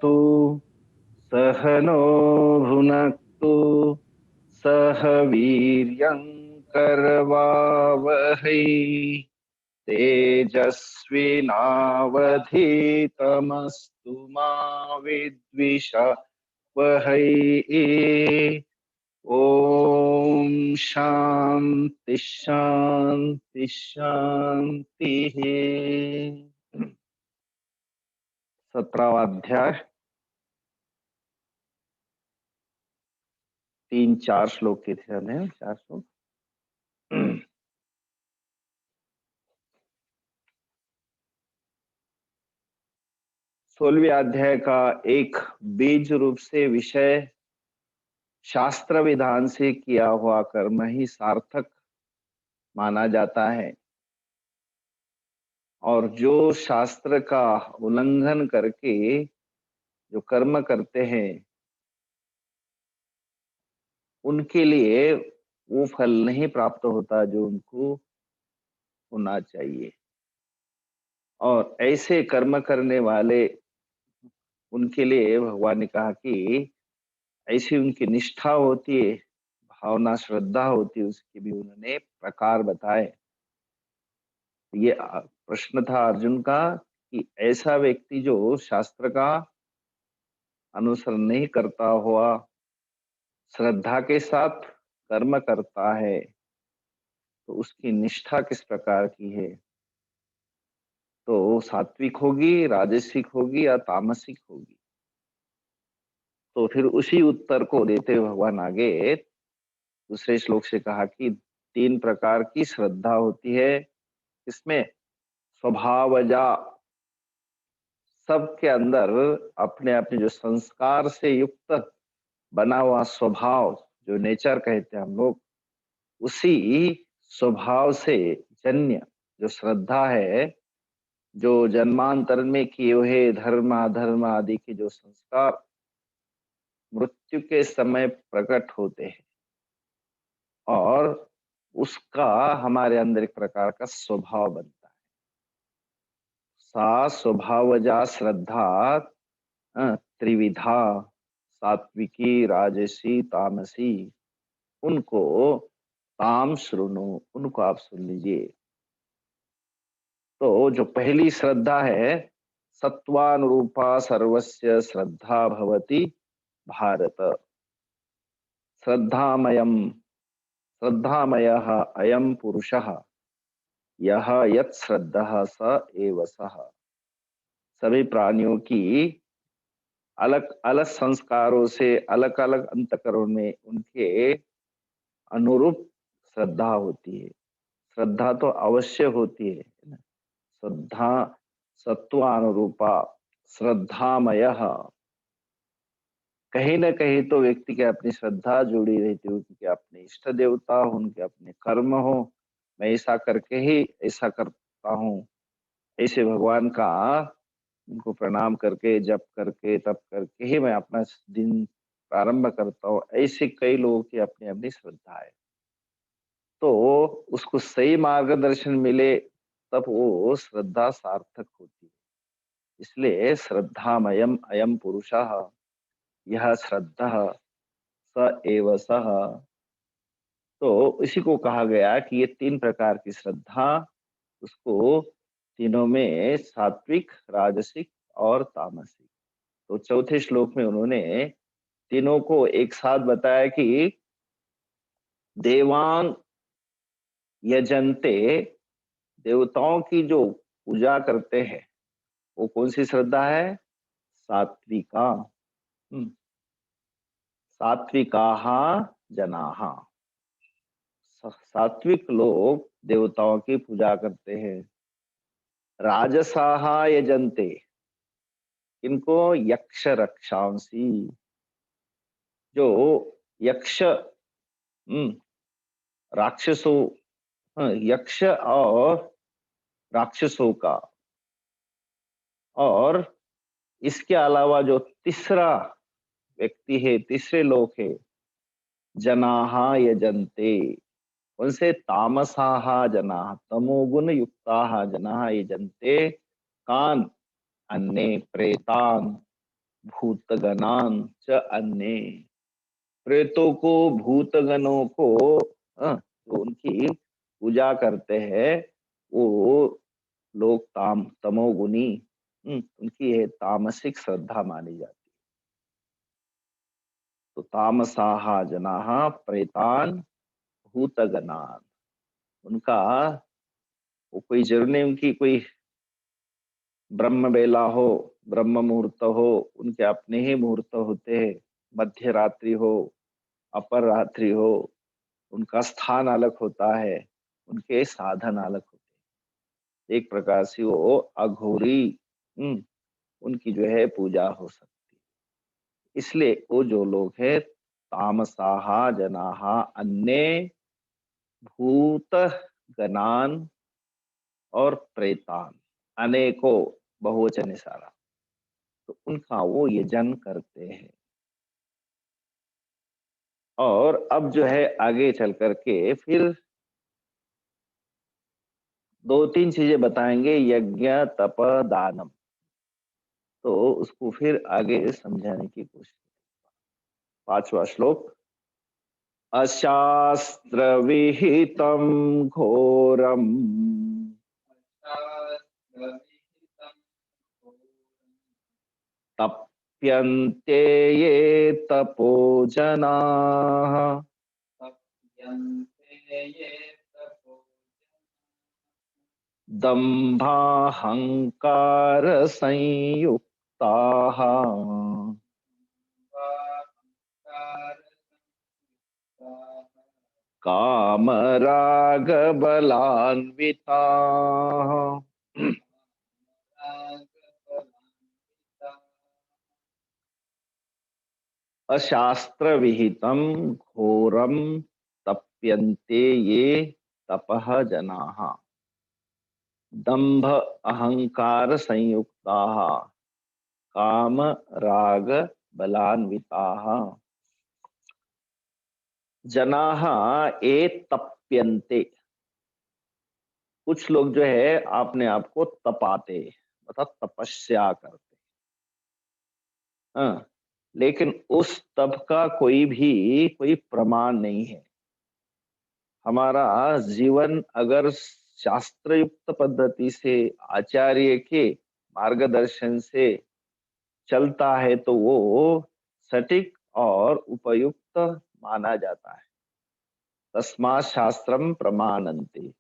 तु सह नो भुनक्तु सह वीर्यं करवावहै तेजस्विनावधीतमस्तु मा विद्विषावहै। ओम शांति शांति शांति। 17वां अध्याय 3-4 श्लोक के थे हमें 4 श्लोक। 16वें अध्याय का एक बीज रूप से विषय शास्त्र विधान से किया हुआ कर्म ही सार्थक माना जाता है, और जो शास्त्र का उल्लंघन करके जो कर्म करते हैं उनके लिए वो फल नहीं प्राप्त होता जो उनको होना चाहिए। और ऐसे कर्म करने वाले उनके लिए भगवान ने कहा कि ऐसी उनकी निष्ठा होती है, भावना श्रद्धा होती है, उसके भी उन्होंने प्रकार बताए। ये प्रश्न था अर्जुन का कि ऐसा व्यक्ति जो शास्त्र का अनुसरण नहीं करता हुआ श्रद्धा के साथ कर्म करता है तो उसकी निष्ठा किस प्रकार की है, तो सात्विक होगी, राजसिक होगी या तामसिक होगी। तो फिर उसी उत्तर को देते हुए भगवान आगे दूसरे श्लोक से कहा कि 3 प्रकार की श्रद्धा होती है। इसमें स्वभावजा, सबके अंदर अपने अपने जो संस्कार से युक्त बना हुआ स्वभाव, जो नेचर कहते हैं हम लोग, उसी स्वभाव से जन्य जो श्रद्धा है, जो जन्मांतर में किए हुए धर्म अधर्म आदि के जो संस्कार मृत्यु के समय प्रकट होते हैं, और उसका हमारे अंदर एक प्रकार का स्वभाव बनता है। सा स्वभावजा श्रद्धा त्रिविधा, सात्विकी राजसी तामसी, उनको ताम श्रुणु, उनको आप सुन लीजिए। तो जो पहली श्रद्धा है, सत्वानुरूपा सर्वस्य श्रद्धा भवति भारत। श्रद्धामयम श्रद्धामयः अयम पुरुषः यह यत् श्रद्धः स एव सः। सभी प्राणियों की अलग अलग संस्कारों से अलग अलग अंतकरण में उनके अनुरूप श्रद्धा होती है। श्रद्धा तो अवश्य होती है ना। श्रद्धा सत्वानुरूपा श्रद्धामय, कहीं ना कहीं तो व्यक्ति के अपनी श्रद्धा जुड़ी रहती है, उनके अपने इष्ट देवता हो, उनके अपने कर्म हो, मैं ऐसा करके ही ऐसा करता हूँ, ऐसे भगवान का उनको प्रणाम करके जप करके तप करके ही मैं अपना दिन प्रारंभ करता हूँ। ऐसे कई लोगों की अपनी अपनी श्रद्धा है। तो उसको सही मार्गदर्शन मिले तब वो श्रद्धा सार्थक होती है। इसलिए श्रद्धामयम अयम पुरुषः यह श्रद्धा स एव सः। तो इसी को कहा गया कि ये 3 प्रकार की श्रद्धा, उसको तीनों में सात्विक राजसिक और तामसिक। तो चौथे श्लोक में उन्होंने तीनों को एक साथ बताया कि देवान यजन्ते, देवताओं की जो पूजा करते हैं वो कौन सी श्रद्धा है? सात्विका। सात्विकाः जनाः, सात्विक लोग देवताओं की पूजा करते हैं। राजसाः यजन्ते, इनको यक्ष रक्षांसी, जो यक्ष राक्षसों, यक्ष और राक्षसों का, और इसके अलावा जो तीसरा व्यक्ति है, तीसरे लोग है, जनाः यजन्ते, उनसे तामसाः जनाः, तमोगुण युक्ताः जनाः यजन्ते कान अन्ये प्रेतान, भूतगणान च अन्ये। प्रेतों को, भूतगणों को, जो उनकी पूजा करते हैं वो लोग तमोगुनी, उनकी ये तामसिक श्रद्धा मानी जाती है। तो तामसाहा जनाः प्रेतान भूतगणान, उनका वो कोई जरूर नहीं, उनकी कोई ब्रह्म बेला हो, ब्रह्म मुहूर्त हो, उनके अपने ही मुहूर्त होते हैं, मध्य रात्रि हो, अपर रात्रि हो, उनका स्थान अलग होता है, उनके साधन अलग होते हैं। एक प्रकार से वो अघोरी, उनकी जो है पूजा हो सकती है। इसलिए वो जो लोग हैं तामसाहा जनाहा अन्य भूत गणान और प्रेतान, अनेकों बहुवचन है सारा, तो उनका वो यजन करते हैं। और अब जो है आगे चल करके फिर दो तीन चीजें बताएंगे, यज्ञ तप दानम, तो उसको फिर आगे समझाने की कोशिश। पांचवा श्लोक, अशास्त्र विहितम घोरम तप्यन्ते ये तपो जनाः दम्भाहंकार संयुक्ताः कामराग बलान्विताः। अशास्त्र विहितम घोरम तप्यन्ते ये तपः जनाः दंभ अहंकार संयुक्ताः काम राग बलान्विताः। जनाः ए तप्यन्ते, कुछ लोग जो है अपने आप को तपाते, मतलब तपस्या करते, हाँ, लेकिन उस तप का कोई प्रमाण नहीं है। हमारा जीवन अगर शास्त्र युक्त पद्धति से, आचार्य के मार्गदर्शन से चलता है तो वो सटीक और उपयुक्त माना जाता है। तस्मात् शास्त्रम प्रमाणन्ते,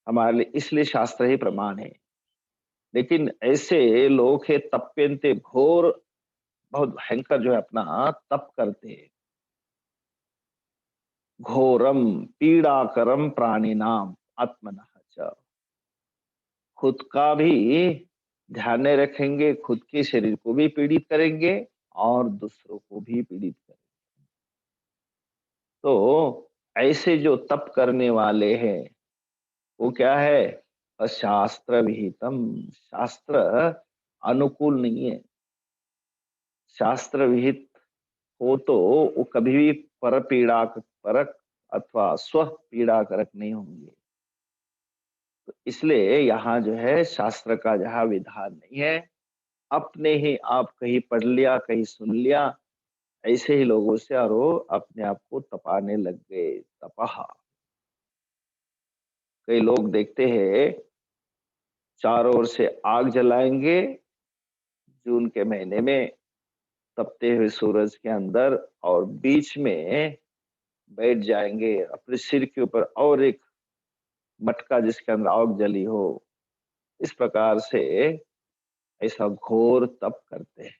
हमारे लिए इसलिए शास्त्र ही प्रमाण है। लेकिन ऐसे लोग है तप्यन्ते, घोर बहुत भयंकर जो है अपना तप करते हैं। घोरम पीड़ाकरम प्राणिनाम आत्मनः च, खुद का भी ध्यान नहीं रखेंगे, खुद के शरीर को भी पीड़ित करेंगे और दूसरों को भी पीड़ित करेंगे। तो ऐसे जो तप करने वाले हैं वो क्या है, अशास्त्र विहितम, शास्त्र अनुकूल नहीं है। शास्त्र विहित हो तो वो कभी भी पर पीड़ा परक अथवा स्व पीड़ा करक नहीं होंगे। तो इसलिए यहाँ जो है शास्त्र का जहाँ विधान नहीं है, अपने ही आप कहीं पढ़ लिया कहीं सुन लिया, ऐसे ही लोगों से और वो अपने आप को तपाने लग गए। तपाहा, कई लोग देखते हैं चारों ओर से आग जलाएंगे जून के महीने में तपते हुए सूरज के अंदर, और बीच में बैठ जाएंगे अपने सिर के ऊपर और एक मटका जिसके अंदर आग जली हो। इस प्रकार से ऐसा घोर तप करते हैं।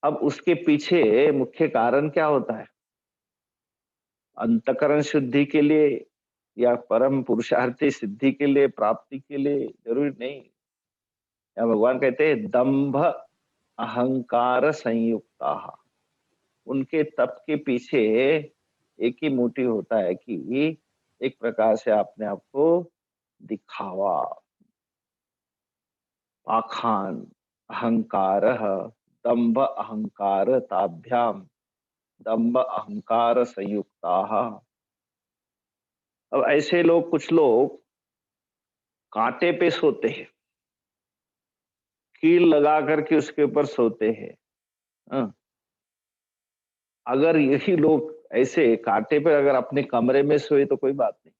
अब उसके पीछे मुख्य कारण क्या होता है, अंतकरण शुद्धि के लिए या परम पुरुषार्थी सिद्धि के लिए, प्राप्ति के लिए जरूरी नहीं। या भगवान कहते हैं दंभ अहंकार संयुक्ता, उनके तप के पीछे एक ही मोटिव होता है कि एक प्रकार से अपने आप को दिखावा, पाखान, अहंकार, दंभ अहंकार ताभ्याम दंभ अहंकार संयुक्ता। अब ऐसे लोग, कुछ लोग कांटे पे सोते हैं, कील लगा करके उसके ऊपर सोते हैं। हाँ, अगर यही लोग ऐसे कांटे पे अगर अपने कमरे में सोए तो कोई बात नहीं,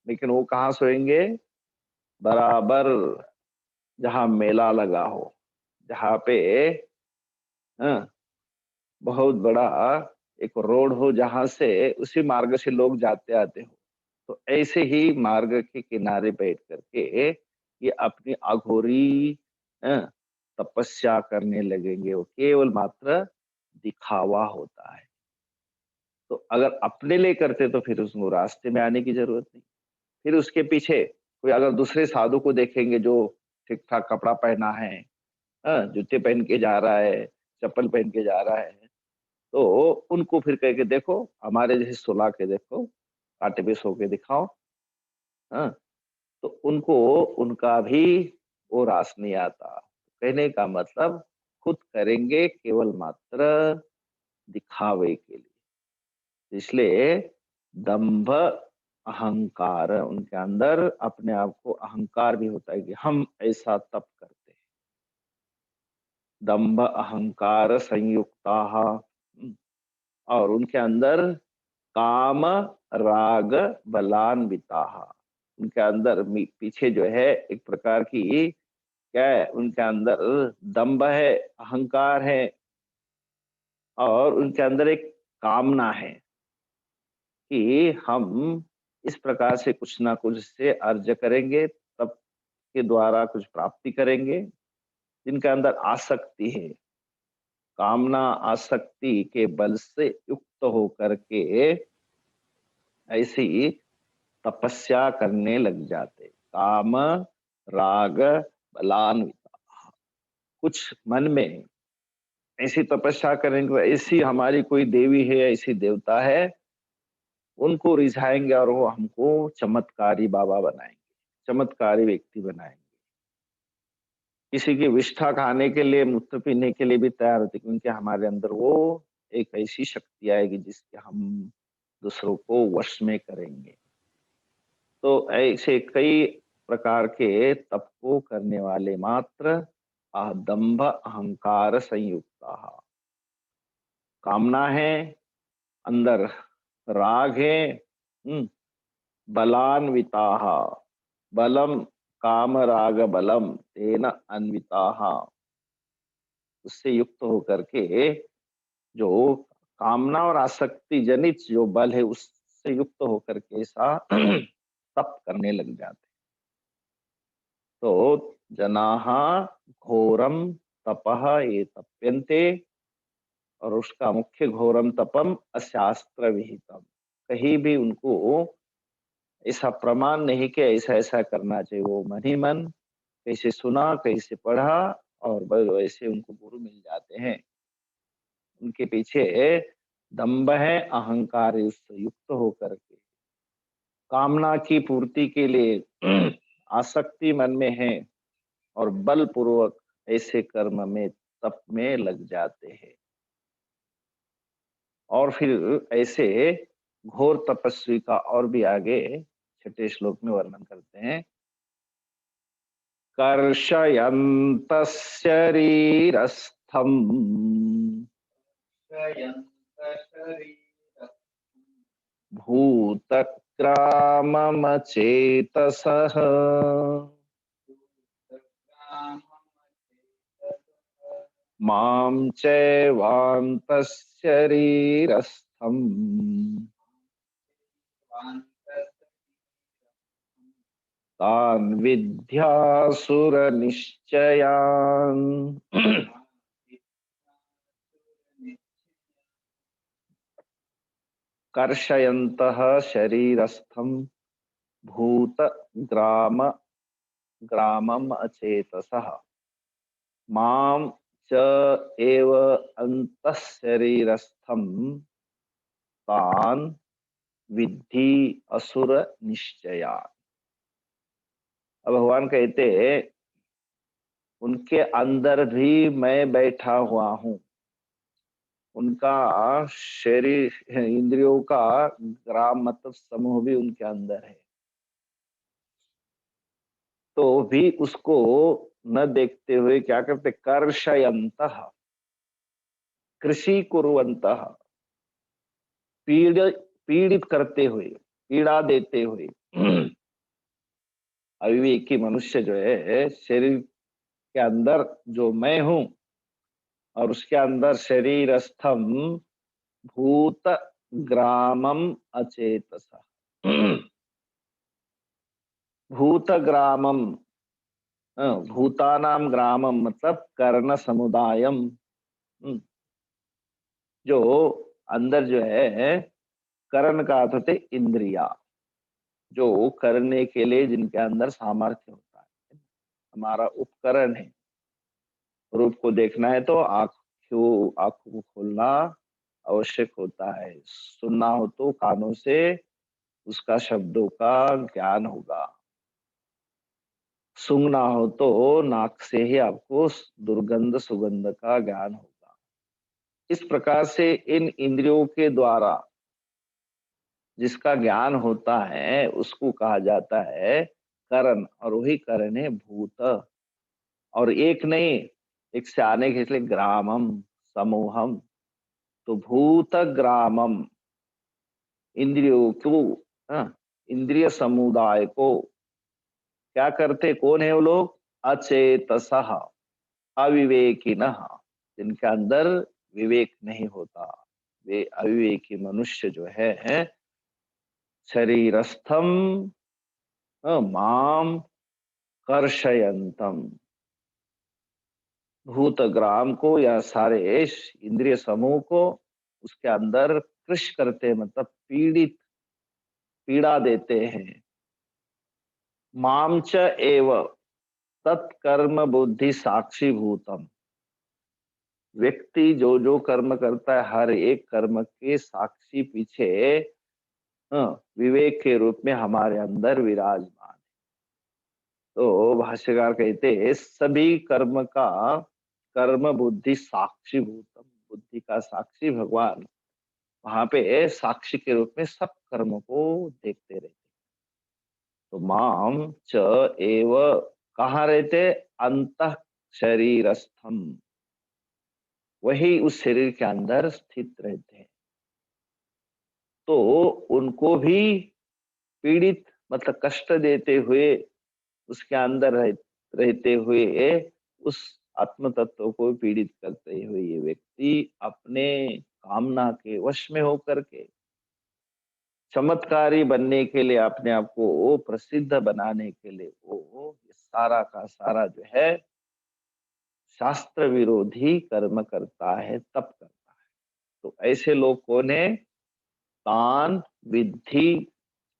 लेकिन वो कहाँ सोएंगे? बराबर जहाँ मेला लगा हो, जहाँ पे हाँ, बहुत बड़ा एक रोड हो, जहाँ से उसी मार्ग से लोग जाते आते हो। तो ऐसे ही मार्ग के किनारे बैठ करके ये अपनी अघोरी अ, तपस्या करने लगेंगे। वो केवल मात्र दिखावा होता है। तो अगर अपने लिए करते तो फिर उसको रास्ते में आने की जरूरत नहीं। फिर उसके पीछे कोई अगर दूसरे साधु को देखेंगे जो ठीक ठाक कपड़ा पहना है, जूते पहन के जा रहा है, चप्पल पहन के जा रहा है, तो उनको फिर कह के देखो, हमारे जैसे सुला के देखो, कांटे पे सो के दिखाओ। हाँ, तो उनको उनका भी वो रास नहीं आता। कहने का मतलब खुद करेंगे केवल मात्र दिखावे के लिए। इसलिए दंभ, अहंकार, उनके अंदर अपने आप को अहंकार भी होता है कि हम ऐसा तप करते हैं। दंभ अहंकार संयुक्ता, और उनके अंदर काम राग बलान्विता, उनके अंदर पीछे जो है एक प्रकार की क्या है, उनके अंदर दंभ है, अहंकार है, और उनके अंदर एक कामना है कि हम इस प्रकार से कुछ ना कुछ से अर्ज करेंगे, तब के द्वारा कुछ प्राप्ति करेंगे। जिनके अंदर आसक्ति है, कामना आसक्ति के बल से युक्त होकर के ऐसी तपस्या करने लग जाते। काम राग बलान्विता, कुछ मन में ऐसी तपस्या करेंगे, ऐसी हमारी कोई देवी है, ऐसी देवता है, उनको रिझाएंगे और वो हमको चमत्कारी बाबा बनाएंगे, चमत्कारी व्यक्ति बनाएंगे। किसी की विष्ठा खाने के लिए, मूत्र पीने के लिए भी तैयार होते, क्योंकि हमारे अंदर वो एक ऐसी शक्ति आएगी जिसके हम दूसरों को वश में करेंगे। तो ऐसे कई प्रकार के तप को करने वाले मात्र दंभ अहंकार संयुक्ता, कामना है, अंदर राग है, बलान्विता, बलम काम राग बलम तेन अन्विता, उससे युक्त होकर के जो कामना और आसक्ति जनित जो बल है उससे युक्त होकर के ऐसा तप करने लग जाते। तो जनाः घोरम तपः ये तप्यन्ते, और उसका मुख्य घोरम तपम अशास्त्र विहितम, कहीं भी उनको ऐसा प्रमाण नहीं कि ऐसा ऐसा करना चाहिए। वो मन ही मन कैसे सुना, कैसे पढ़ा, और बस वैसे उनको गुरु मिल जाते हैं। उनके पीछे दंभ है, अहंकार है, उससे युक्त होकर के कामना की पूर्ति के लिए आसक्ति मन में है, और बलपूर्वक ऐसे कर्म में तप में लग जाते हैं। और फिर ऐसे घोर तपस्वी का और भी आगे छठे श्लोक में वर्णन करते हैं। कर्षयन्तः शरीरस्थम् भूतग्राममचेतसः मां चैवान्तः शरीरस्थम् तान् विद्यासुरनिश्चयान्। कर्षयन्तः शरीरस्थं भूत ग्राम ग्रामम अचेतसः मां च एव अन्तः शरीरस्थं तान् विद्धि असुर निश्चया। अब भगवान कहते उनके अंदर भी मैं बैठा हुआ हूँ, उनका शरीर इंद्रियों का ग्राम मतलब समूह भी उनके अंदर है। तो भी उसको न देखते हुए क्या करते, कर्षयन्तः, कृषि कुर्वन्तः, पीड़ पीड़ित करते हुए, पीड़ा देते हुए। अविवेकी मनुष्य जो है, शरीर के अंदर जो मैं हूं और उसके अंदर शरीरस्थम भूत ग्रामम अचेतसा। भूत ग्रामम, भूतानाम ग्रामम मतलब कर्ण समुदायम। जो अंदर जो है, कर्ण का अर्थ होते इंद्रिया, जो करने के लिए जिनके अंदर सामर्थ्य होता है, हमारा उपकरण है। रूप को देखना है तो आंखों को खोलना आवश्यक होता है, सुनना हो तो कानों से उसका शब्दों का ज्ञान होगा, सूंघना हो तो नाक से ही आपको दुर्गंध सुगंध का ज्ञान होगा। इस प्रकार से इन इंद्रियों के द्वारा जिसका ज्ञान होता है उसको कहा जाता है करण, और वही करण है भूत। और एक नहीं, एक से आने के इसलिए ग्रामम, समूहम। तो भूत ग्रामम, इंद्रियों को, हाँ, इंद्रिय समुदाय को क्या करते, कौन है वो लोग, अचेतसः, अविवेकिनः, जिनके अंदर विवेक नहीं होता, वे अविवेकी मनुष्य जो है शरीरस्थम माम कर्षयंतम, भूतग्राम को या सारे इंद्रिय समूह को उसके अंदर कृष करते हैं, मतलब पीड़ित, पीड़ा देते हैं। मामच एव तत्कर्म बुद्धि साक्षी भूतम, व्यक्ति जो जो कर्म करता है हर एक कर्म के साक्षी पीछे विवेक के रूप में हमारे अंदर विराजमान। तो भाष्यकार कहते हैं सभी कर्म का कर्म बुद्धि साक्षी भूतम, बुद्धि का साक्षी भगवान वहां पे साक्षी के रूप में सब कर्म को देखते रहते। तो माम च एव कहाँ रहते, अंतः शरीरस्थम, वही उस शरीर के अंदर स्थित रहते हैं। तो उनको भी पीड़ित मतलब कष्ट देते हुए उसके अंदर रहते हुए उस आत्म तत्व को पीड़ित करते हुए ये व्यक्ति अपने कामना के वश में होकर के चमत्कारी बनने के लिए, अपने आप को प्रसिद्ध बनाने के लिए वो सारा का सारा जो है शास्त्र विरोधी कर्म करता है, तप करता है। तो ऐसे लोग कौन है, तान विद्धि,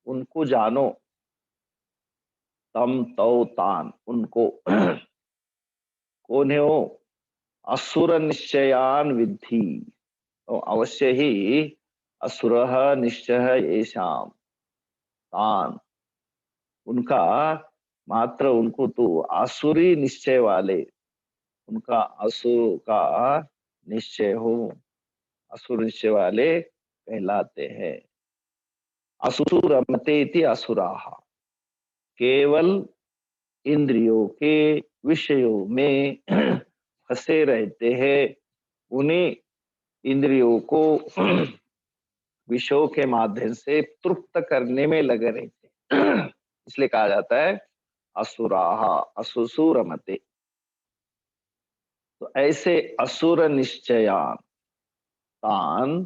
उनको जानो, तम तो तान, उनको। कौन है वो, असुर निश्चयान विद्धि, तो अवश्य ही असुर निश्चय येषाम तान, उनका मात्र उनको तो आसुरी निश्चय वाले, उनका असुर का निश्चय हो, असुर निश्चय वाले कहलाते हैं। असुरमते इति असुराः, केवल इंद्रियों के विषयों में फंसे रहते हैं, उन्हीं इंद्रियों को विषयों के माध्यम से तृप्त करने में लगे रहते हैं। इसलिए कहा जाता है असुराः, असुसूरमते। तो ऐसे असुर निश्चयान, तान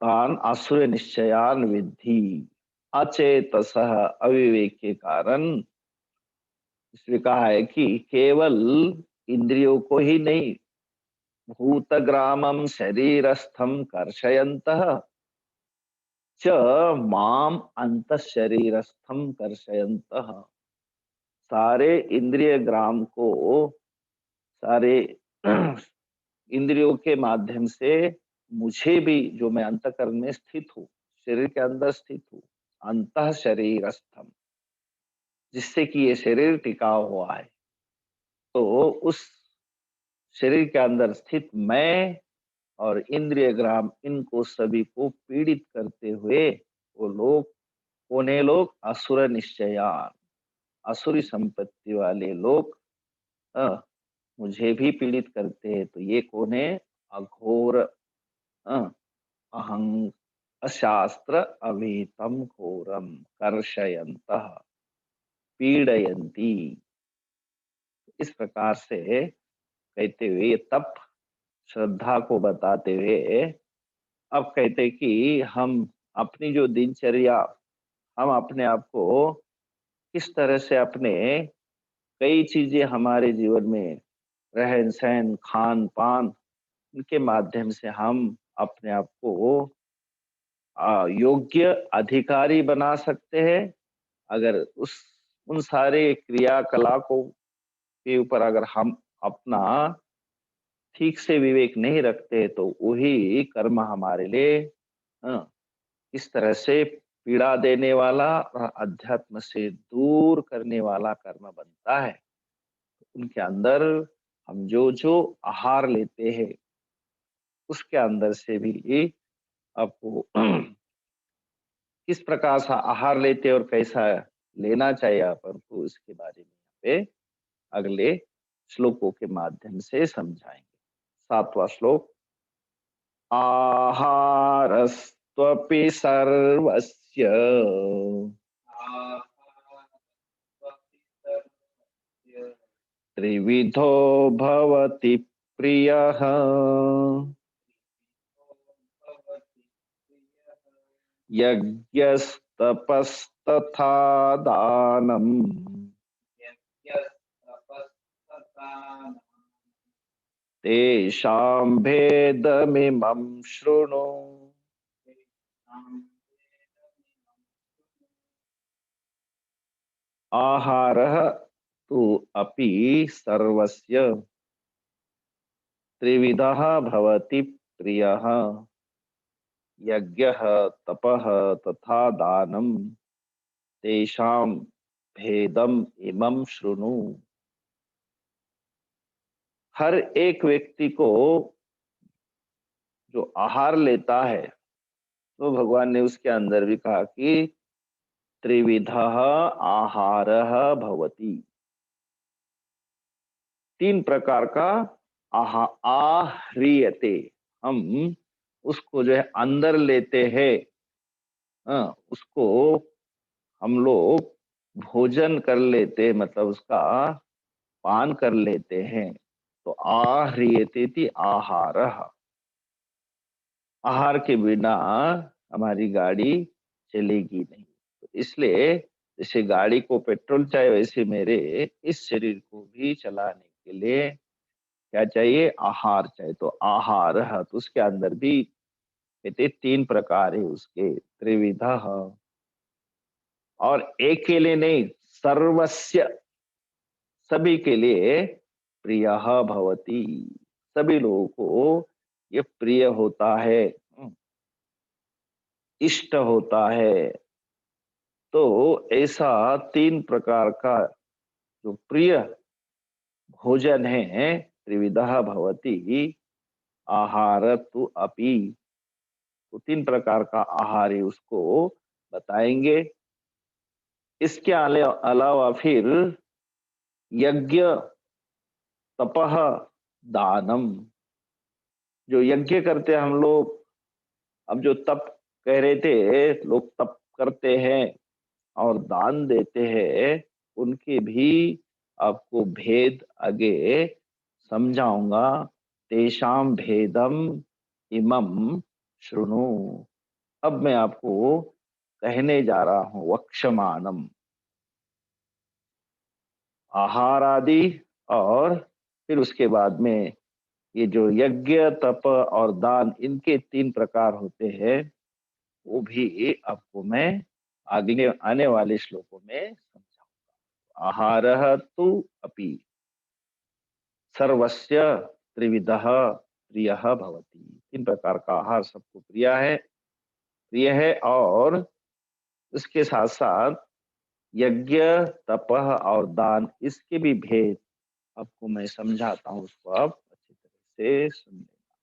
तान असुर निश्चयान विद्धि, अचेतसः, अविवेक के कारण इसलिए कहा है कि केवल इंद्रियों को ही नहीं, भूतग्रामम शरीरस्थम कर्षयन्तः च माम अंत शरीरस्थम कर्षयन्तः, सारे इंद्रिय ग्राम को, सारे इंद्रियों के माध्यम से मुझे भी, जो मैं अंतःकरण में स्थित हूँ, शरीर के अंदर स्थित हूँ, अंतः शरीरस्थम, जिससे कि ये शरीर टिका हुआ है। तो उस शरीर के अंदर स्थित मैं और इंद्रिय ग्राम, इनको सभी को पीड़ित करते हुए वो लोग, उन्हें लोग असुर निश्चयान, असुरी संपत्ति वाले लोग अ, मुझे भी पीड़ित करते हैं, तो ये कौन है? अघोर अ, अहं अशास्त्र अविहितम घोरम कर्षयन्तः पीडयन्ति। इस प्रकार से कहते हुए ये तप श्रद्धा को बताते हुए अब कहते हैं कि हम अपनी जो दिनचर्या, हम अपने आप को किस तरह से अपने कई चीजें हमारे जीवन में रहन सहन खान पान इनके माध्यम से हम अपने आप को योग्य अधिकारी बना सकते हैं। अगर उस उन सारे क्रियाकलापों के ऊपर अगर हम अपना ठीक से विवेक नहीं रखते तो वही कर्म हमारे लिए अ, इस तरह से पीड़ा देने वाला और अध्यात्म से दूर करने वाला कर्म बनता है। उनके अंदर हम जो जो आहार लेते हैं उसके अंदर से भी आपको किस प्रकार का आहार लेते हैं और कैसा लेना चाहिए अपन को इसके बारे में यहाँ पे अगले श्लोकों के माध्यम से समझाएंगे। 7वां श्लोक। आहारस्त्वपि सर्वस्य त्रिविधो भवति प्रियः यज्ञस्तपस्तथा दानम् तेषां भेदमिमं शृणु। आहारः तु अपि सर्वस्य त्रिविधः भवति प्रियः यज्ञः तपः तथा दानम् तेषां भेदम इमं शृणु। हर एक व्यक्ति को जो आहार लेता है तो भगवान ने उसके अंदर भी कहा कि त्रिविधः आहारः भवति। 3 प्रकार का आह्रियते, हम उसको जो है अंदर लेते हैं। उसको हम लोग भोजन कर लेते हैं, मतलब उसका पान कर लेते हैं। तो आह्रियते थी आहार। आहार के बिना हमारी गाड़ी चलेगी नहीं, तो इसलिए जैसे गाड़ी को पेट्रोल चाहिए वैसे मेरे इस शरीर को भी चलाने के लिए क्या चाहिए? आहार चाहिए। तो आहार है तो उसके अंदर भी कहते 3 प्रकार है उसके, त्रिविधा। और एक के लिए नहीं, सर्वस्य, सभी के लिए प्रिय भवती, सभी लोगों को ये प्रिय होता है, इष्ट होता है। तो ऐसा 3 प्रकार का जो प्रिय भोजन है, त्रिविधा भवती आहार तु अपि, तो 3 प्रकार का आहार है उसको बताएंगे। इसके अलावा फिर यज्ञ तपह दानम, जो यज्ञ करते हैं हम लोग, अब जो तप कह रहे थे, लोग तप करते हैं और दान देते हैं, उनके भी आपको भेद आगे समझाऊंगा। तेषाम भेदम इमम शृणु। अब मैं आपको कहने जा रहा हूं वक्षमानम, आहार आदि, और फिर उसके बाद में ये जो यज्ञ तप और दान इनके 3 प्रकार होते हैं वो भी आपको मैं अगले आने वाले श्लोकों में समझाऊंगा। आहारः तु अपि सर्वस्य त्रिविधः प्रियः भवति। 3 प्रकार का आहार सबको प्रिय है और उसके साथ साथ यज्ञ तपह और दान इसके भी भेद आपको मैं समझाता हूँ, उसको आप अच्छी तरह से सुन लेना।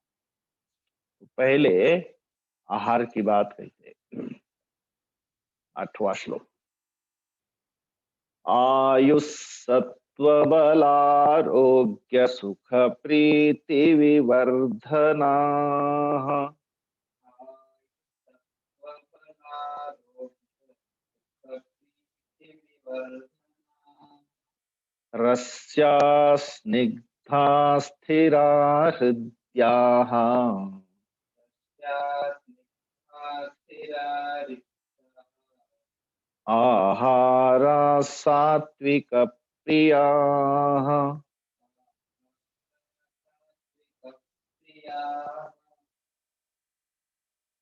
तो पहले आहार की बात करते हैं। 8वां श्लोक। आयुः सत्त्वबलारोग्य सुख प्रीति विवर्धनाः। रस्या स्निग्धा स्थिरा हृद्याः आहारा सात्विक प्रियाः।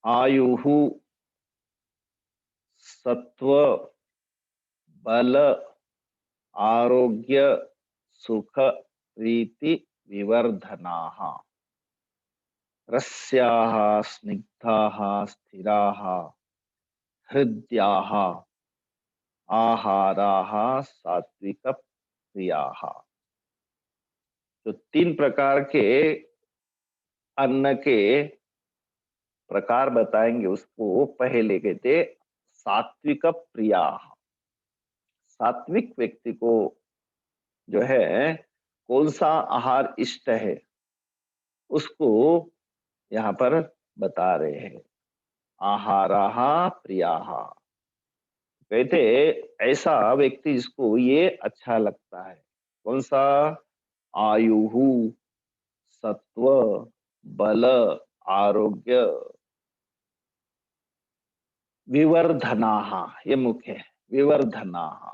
आयुः सत्व बल आरोग्य सुख प्रीति विवर्धनाः। रस्याः स्निग्धाः स्थिराः हृद्याः आहाराः सात्विक प्रियाः। जो 3 प्रकार के अन्न के प्रकार बताएंगे उसको पहले कहते सात्विक प्रिया। सात्विक व्यक्ति को जो है कौन सा आहार इष्ट है उसको यहाँ पर बता रहे हैं। आहाराः प्रियाः कहते ऐसा व्यक्ति जिसको ये अच्छा लगता है। कौन सा? आयुः सत्व बल आरोग्य विवर्धनाः, ये मुख्य है। विवर्धनाः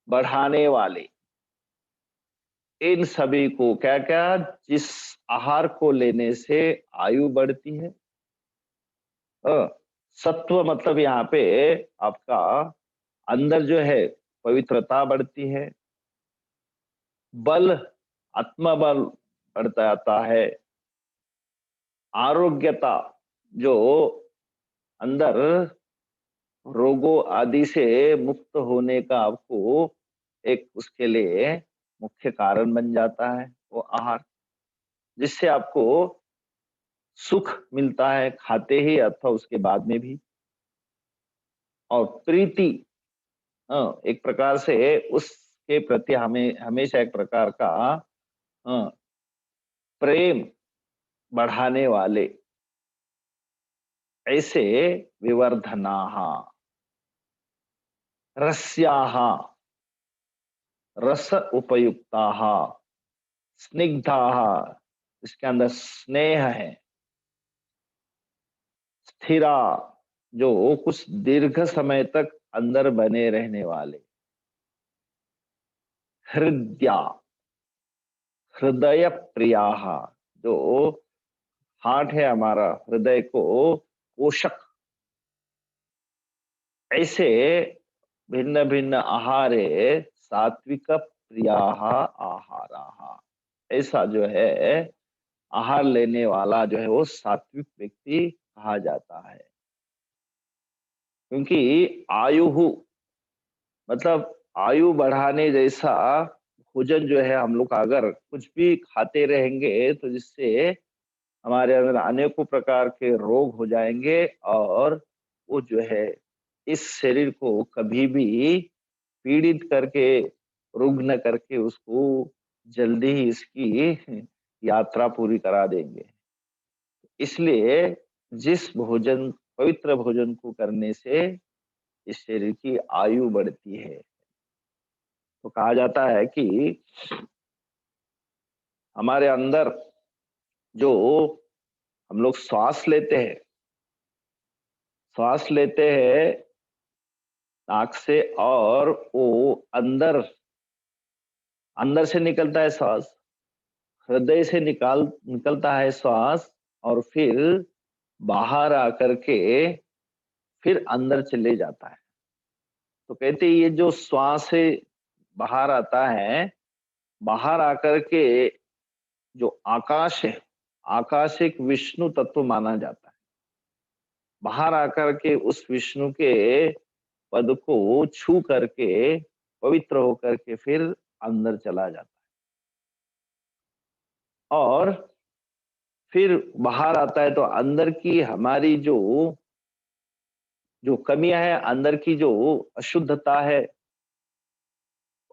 बढ़ाने वाले। इन सभी को क्या क्या? जिस आहार को लेने से आयु बढ़ती है। सत्व मतलब यहाँ पे आपका अंदर जो है पवित्रता बढ़ती है। बल आत्मबल बढ़ता जाता है। आरोग्यता जो अंदर रोगों आदि से मुक्त होने का आपको एक उसके लिए मुख्य कारण बन जाता है वो आहार, जिससे आपको सुख मिलता है खाते ही अथवा उसके बाद में भी। और प्रीति, एक प्रकार से उसके प्रति हमें हमेशा एक प्रकार का प्रेम बढ़ाने वाले ऐसे विवर्धनाः। रस्याः रस उपयुक्ताः। स्निग्धाः इसके अंदर स्नेह है। स्थिरा जो कुछ दीर्घ समय तक अंदर बने रहने वाले। हृदया हृदय प्रियाः जो हार्ट है हमारा, हृदय को पोषक ऐसे भिन्न भिन्न आहारे सात्विक प्रियाः आहाराः। ऐसा जो है आहार लेने वाला जो है वो सात्विक व्यक्ति कहा जाता है। क्योंकि आयु मतलब आयु बढ़ाने जैसा भोजन जो है हम लोग अगर कुछ भी खाते रहेंगे तो जिससे हमारे अंदर अनेकों प्रकार के रोग हो जाएंगे और वो जो है इस शरीर को कभी भी पीड़ित करके रुग्ण करके उसको जल्दी ही इसकी यात्रा पूरी करा देंगे। इसलिए जिस भोजन पवित्र भोजन को करने से इस शरीर की आयु बढ़ती है। तो कहा जाता है कि हमारे अंदर जो हम लोग श्वास लेते हैं नाक से और वो अंदर अंदर से निकलता है श्वास, हृदय से निकलता है श्वास और फिर बाहर आकर के फिर अंदर चले जाता है। तो कहते हैं ये जो श्वास से बाहर आता है, बाहर आकर के जो आकाश है, आकाश एक विष्णु तत्व माना जाता है। बाहर आकर के उस विष्णु के पद को छू करके पवित्र होकर के फिर अंदर चला जाता है और फिर बाहर आता है। तो अंदर की हमारी जो जो कमियां है, अंदर की जो अशुद्धता है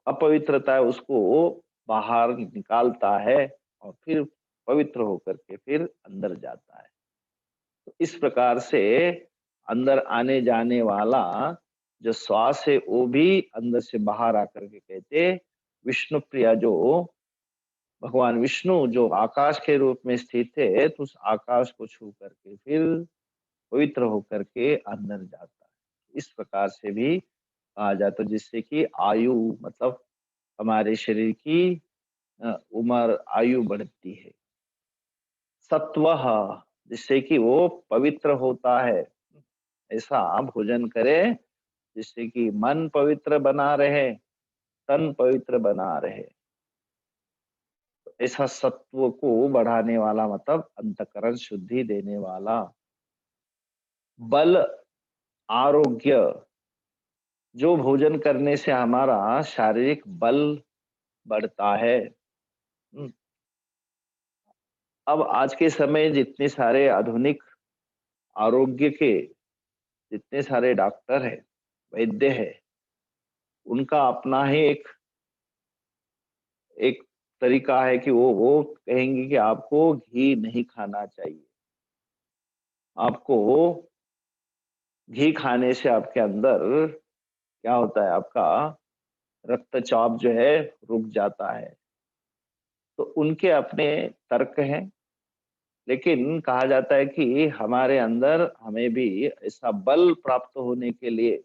अपवित्रता है उसको बाहर निकालता है और फिर पवित्र होकर के फिर अंदर जाता है। तो इस प्रकार से अंदर आने जाने वाला जो श्वास है वो भी अंदर से बाहर आकर के कहते विष्णु प्रिया जो भगवान विष्णु जो आकाश के रूप में स्थित है तो उस आकाश को छू करके फिर पवित्र होकर के अंदर जाता है। इस प्रकार से भी कहा जाता है जिससे कि आयु मतलब हमारे शरीर की उम्र आयु बढ़ती है। सत्वः जिससे कि वो पवित्र होता है। ऐसा भोजन करें जिससे कि मन पवित्र बना रहे, तन पवित्र बना रहे। ऐसा सत्व को बढ़ाने वाला मतलब अंतःकरण शुद्धि देने वाला। बल, आरोग्य जो भोजन करने से हमारा शारीरिक बल बढ़ता है। अब आज के समय जितने सारे आधुनिक आरोग्य के जितने सारे डॉक्टर है, वैद्य है, उनका अपना ही एक एक तरीका है कि वो कहेंगे कि आपको घी नहीं खाना चाहिए। आपको घी खाने से आपके अंदर क्या होता है, आपका रक्तचाप जो है रुक जाता है। तो उनके अपने तर्क हैं, लेकिन कहा जाता है कि हमारे अंदर हमें भी ऐसा बल प्राप्त होने के लिए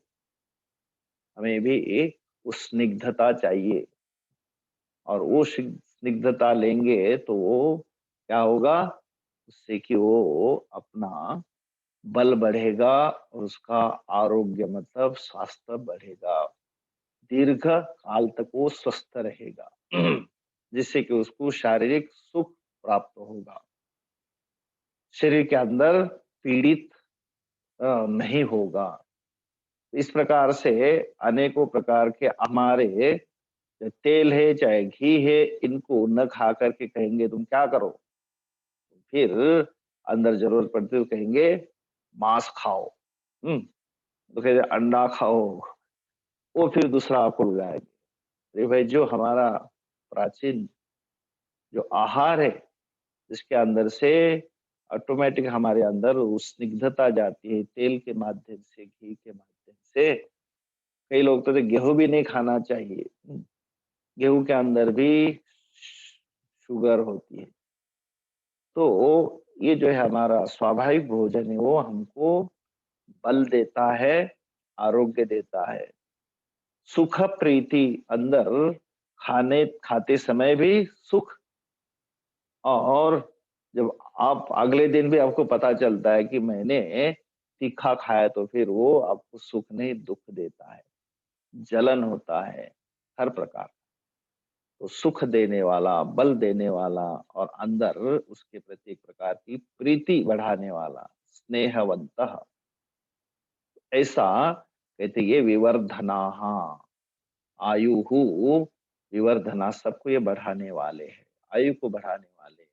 हमें भी उस स्निग्धता चाहिए और वो स्निग्धता लेंगे तो वो क्या होगा, उससे कि वो अपना बल बढ़ेगा और उसका आरोग्य मतलब स्वास्थ्य बढ़ेगा, दीर्घ काल तक वो स्वस्थ रहेगा जिससे कि उसको शारीरिक सुख प्राप्त होगा, शरीर के अंदर पीड़ित नहीं होगा। इस प्रकार से अनेकों प्रकार के हमारे जो तेल है चाहे घी है इनको न खा करके कहेंगे तुम क्या करो, फिर अंदर जरूरत पड़ती है तो कहेंगे मांस खाओ। तो कहते अंडा खाओ, वो फिर दूसरा आपको बुलाएंगे। अरे भाई जो हमारा प्राचीन जो आहार है जिसके अंदर से ऑटोमेटिक हमारे अंदर उस स्निग्धता जाती है तेल के माध्यम से, घी के माध्यम से। कई लोग तो गेहूं भी नहीं खाना चाहिए। गेहूं के अंदर भी शुगर होती है। तो ये जो है हमारा स्वाभाविक भोजन है वो हमको बल देता है, आरोग्य देता है, सुख प्रीति अंदर खाने खाते समय भी सुख, और जब आप अगले दिन भी आपको पता चलता है कि मैंने तीखा खाया तो फिर वो आपको सुख नहीं दुख देता है, जलन होता है हर प्रकार। तो सुख देने वाला, बल देने वाला और अंदर उसके प्रति एक प्रकार की प्रीति बढ़ाने वाला, स्नेहवंतः, ऐसा कहते ये विवर्धना आयुहु विवर्धना, सबको ये बढ़ाने वाले हैं, आयु को बढ़ाने वाले,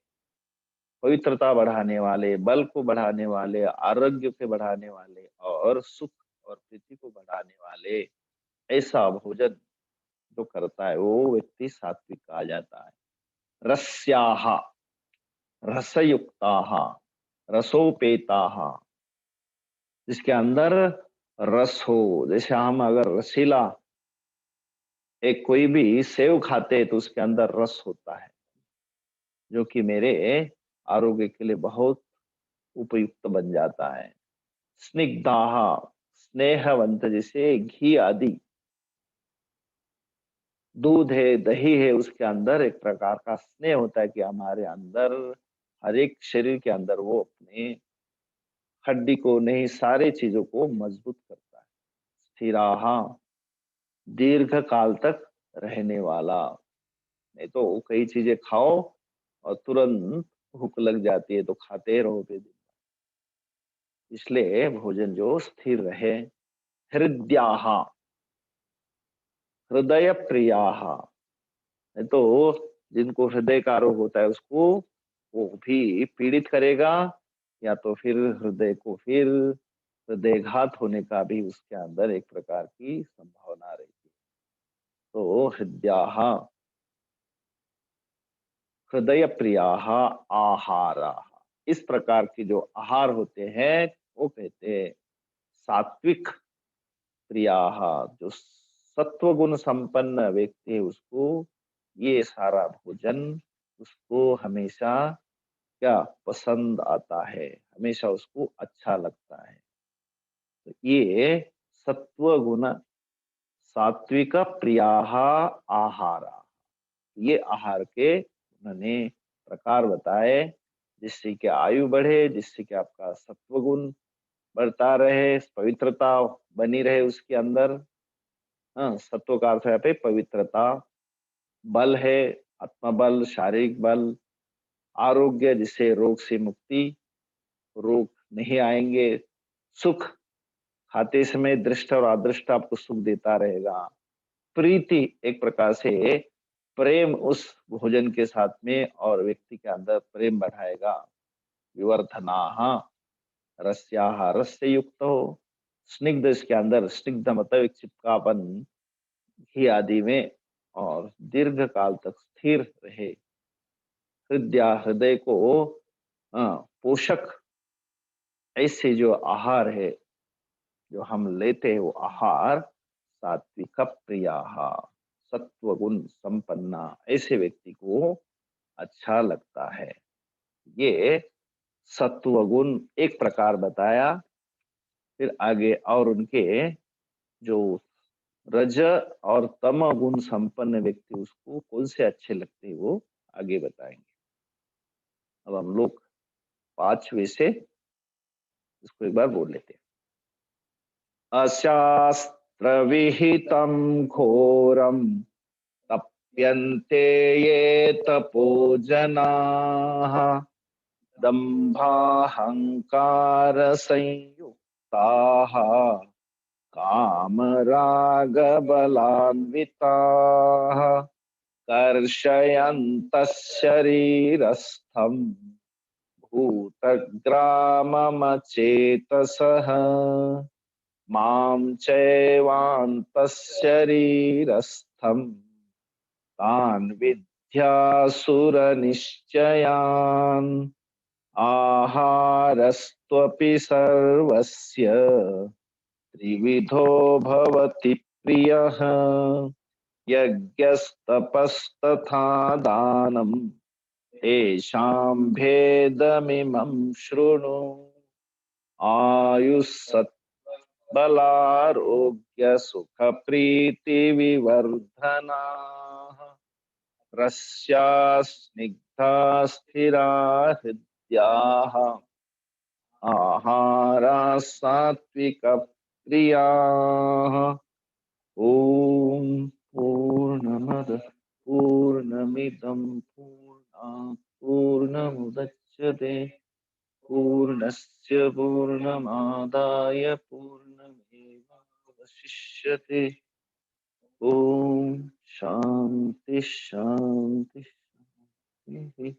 पवित्रता बढ़ाने वाले, बल को बढ़ाने वाले, आरोग्य के बढ़ाने वाले और सुख और प्रीति को बढ़ाने वाले। ऐसा भोजन जो करता है वो व्यक्ति सात्विक कहा जाता है। रस्याः रसयुक्ताः रसोपेताः, जिसके अंदर रस हो। जैसे हम अगर रसीला एक कोई भी सेव खाते हैं तो उसके अंदर रस होता है जो कि मेरे आरोग्य के लिए बहुत उपयुक्त बन जाता है। स्निग्धाः स्नेहवंत, जैसे घी आदि, दूध है, दही है, उसके अंदर एक प्रकार का स्नेह होता है कि हमारे अंदर हर एक शरीर के अंदर वो अपने हड्डी को नहीं सारे चीजों को मजबूत करता है। स्थिराहा दीर्घ काल तक रहने वाला। नहीं तो कई चीजें खाओ और तुरंत भूख लग जाती है तो खाते रहो फिर। इसलिए भोजन जो स्थिर रहे। हृदयाहा हृदय प्रियाहा, नहीं तो जिनको हृदय का रोग होता है उसको वो भी पीड़ित करेगा, या तो फिर हृदय को फिर हृदयघात होने का भी उसके अंदर एक प्रकार की संभावना रहती है। तो हृदयाः हृदय प्रियाः आहाराः, इस प्रकार के जो आहार होते हैं वो कहते हैं सात्विक प्रियाः। जो सत्व गुण संपन्न व्यक्ति है उसको ये सारा भोजन उसको हमेशा क्या पसंद आता है, हमेशा उसको अच्छा लगता है। तो ये सत्व गुण सात्विक प्रियाः आहारा, ये आहार के उन्होंने प्रकार बताए जिससे कि आयु बढ़े, जिससे कि आपका सत्व गुण बढ़ता रहे, पवित्रता बनी रहे उसके अंदर। हाँ, सत्व का अर्थ है यहाँ पे पवित्रता, बल है, आत्मबल, शारीरिक बल, आरोग्य जिससे रोग से मुक्ति, रोग नहीं आएंगे, सुख खाते समय दृष्ट और अदृष्ट आपको सुख देता रहेगा, प्रीति एक प्रकार से प्रेम उस भोजन के साथ में और व्यक्ति के अंदर प्रेम बढ़ाएगा। विवर्धनाः रस्याः रस से युक्त हो, स्निग्ध इसके अंदर, स्निग्ध मतलब एक चिपकापन घी आदि में, और दीर्घ काल तक स्थिर रहे। हृदय को पोषक ऐसे जो आहार है जो हम लेते हैं वो आहार सात्विक प्रियाः सत्व गुण संपन्ना, ऐसे व्यक्ति को अच्छा लगता है। ये सत्व गुण एक प्रकार बताया। फिर आगे और उनके जो रज और तम गुण संपन्न व्यक्ति उसको कौन से अच्छे लगते हैं वो आगे बताएंगे। अब हम लोग 5वें से इसको एक बार बोल लेते हैं। अशास्त्र विहितं घोरम तप्यन्ते ये तपो जनाः दम्भाहंकार संयुक्ताः कामरागबलान्विताः कर्षयन्तः शरीरस्थं भूतग्राममचेतसः मां चैवान्तः शरीरस्थं तान् विद्यासुरनिश्चयान् आहारस्त्वपि सर्वस्य त्रिविधो भवति प्रियः यज्ञस्तपस्तथा दानम् तेषां भेदमिमं शृणु आयुस्सत्बलारोग्य सुखप्रीतिविवर्धनाः रस्या स्निग्धा स्थिरा हृद्याः आहारा सात्विक प्रियाः। ओम पूर्णमद पूर्णमिदं पूर्णात् पूर्णमुदच्यते पूर्णस्य पूर्णमादाय पूर्णमेवावशिष्यते। ओम शांति शांति शांति।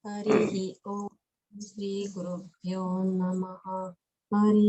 हरिः ओम श्री गुरुभ्यो नमः। हरि